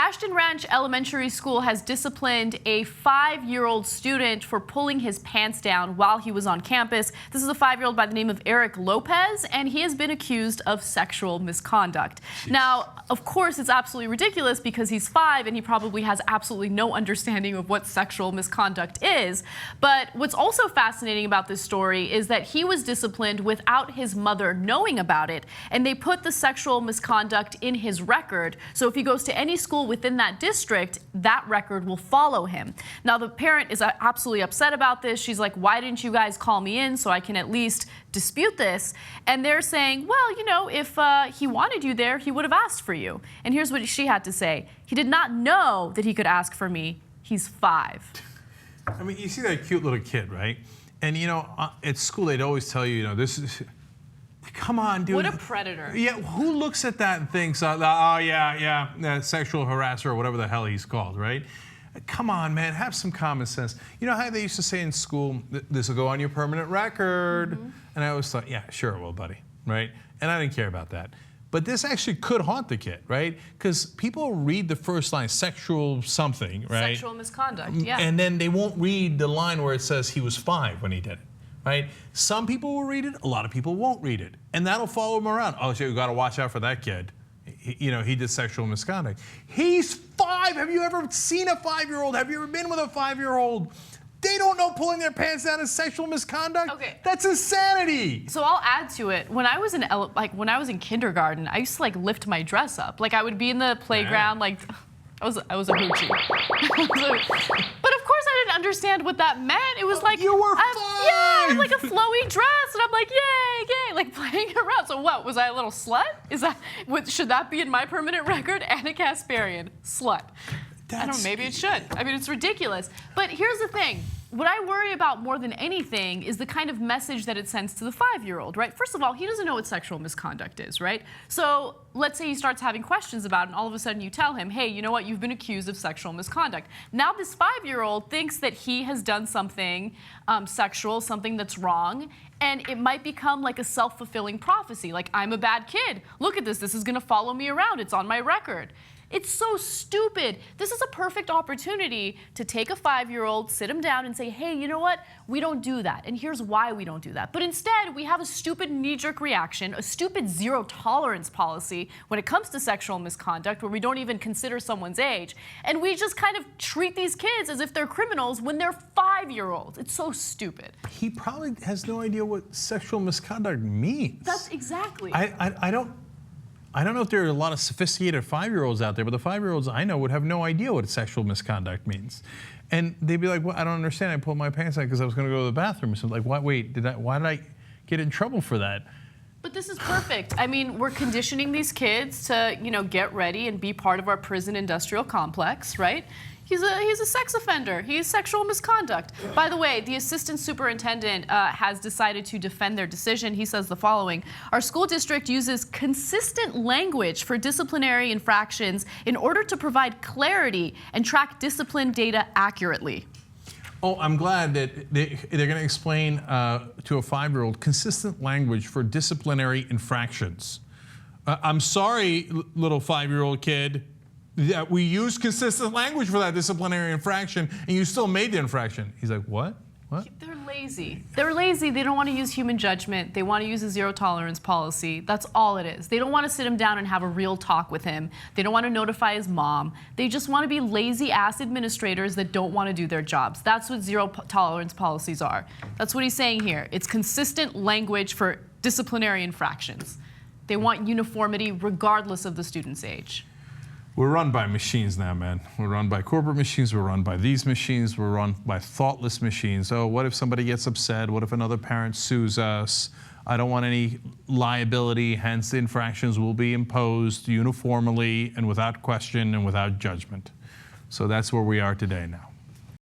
Ashton Ranch Elementary School has disciplined a 5-year-old student for pulling his pants down while he was on campus. This is a 5-year-old by the name of Eric Lopez, and he has been accused of sexual misconduct. Jeez. Now, of course, it's absolutely ridiculous because he's 5 and he probably has absolutely no understanding of what sexual misconduct is. But what's also fascinating about this story is that he was disciplined without his mother knowing about it, and they put the sexual misconduct in his record. So if he goes to any school within that district, that record will follow him. Now, the parent is absolutely upset about this. She's like, why didn't you guys call me in so I can at least dispute this? And they're saying, well, you know, if he wanted you there, he would have asked for you. And here's what she had to say. He did not know that he could ask for me. He's 5. I mean, you see that cute little kid, right? And, you know, at school, they'd always tell you, you know, this is... Come on, dude. What a predator. Yeah, who looks at that and thinks, oh, yeah, sexual harasser or whatever the hell he's called, right? Come on, man, have some common sense. You know how they used to say in school, this will go on your permanent record? Mm-hmm. And I always thought, yeah, sure it will, buddy, right? And I didn't care about that. But this actually could haunt the kid, right? Because people read the first line, sexual something, right? Sexual misconduct, yeah. And then they won't read the line where it says he was 5 when he did it. Right? Some people will read it, a lot of people won't read it. And that'll follow him around. Oh, so you got to watch out for that kid. You know, he did sexual misconduct. He's 5. Have you ever seen a 5-year-old? Have you ever been with a 5-year-old? They don't know pulling their pants down is sexual misconduct. Okay. That's insanity. So I'll add to it. When I was in kindergarten, I used to like lift my dress up. Like I would be in the playground, like I was a hoochie. But of course I didn't understand what that meant. It was like you were 5. Yeah, I had like a flowy dress, and I'm like, yay, like playing around. So what? Was I a little slut? Should that be in my permanent record? Anna Kasparian, slut. I don't know, maybe it should. I mean, it's ridiculous. But here's the thing. What I worry about more than anything is the kind of message that it sends to the 5-year-old, right? First of all, he doesn't know what sexual misconduct is, right? So let's say he starts having questions about it, and all of a sudden you tell him, hey, you know what? You've been accused of sexual misconduct. Now this 5-year-old thinks that he has done something sexual, something that's wrong, and it might become like a self-fulfilling prophecy, like, I'm a bad kid. Look at this. This is going to follow me around. It's on my record. It's so stupid. This is a perfect opportunity to take a 5-year-old, sit him down and say, hey, you know what? We don't do that. And here's why we don't do that. But instead, we have a stupid knee-jerk reaction, a stupid zero-tolerance policy when it comes to sexual misconduct where we don't even consider someone's age. And we just kind of treat these kids as if they're criminals when they're 5-year-olds. It's so stupid. He probably has no idea what sexual misconduct means. That's exactly. I don't know if there are a lot of sophisticated 5-year-olds out there, but the 5-year-olds I know would have no idea what sexual misconduct means. And they'd be like, well, I don't understand. I pulled my pants down because I was going to go to the bathroom. So I'm like, what? Wait, why did I get in trouble for that? But this is perfect. I mean, we're conditioning these kids to, you know, get ready and be part of our prison industrial complex, right? He's a sex offender. He's sexual misconduct. By the way, the assistant superintendent has decided to defend their decision. He says the following: our school district uses consistent language for disciplinary infractions in order to provide clarity and track discipline data accurately. Oh, I'm glad that they're going to explain to a 5-year-old consistent language for disciplinary infractions. I'm sorry, little 5-year-old kid. Yeah, we used consistent language for that disciplinary infraction, and you still made the infraction. He's like, what? What? They're lazy. They're lazy. They don't want to use human judgment. They want to use a zero-tolerance policy. That's all it is. They don't want to sit him down and have a real talk with him. They don't want to notify his mom. They just want to be lazy-ass administrators that don't want to do their jobs. That's what zero-tolerance policies are. That's what he's saying here. It's consistent language for disciplinary infractions. They want uniformity regardless of the student's age. We're run by machines now, man. We're run by corporate machines. We're run by these machines. We're run by thoughtless machines. Oh, what if somebody gets upset? What if another parent sues us? I don't want any liability, hence the infractions will be imposed uniformly and without question and without judgment. So that's where we are today now.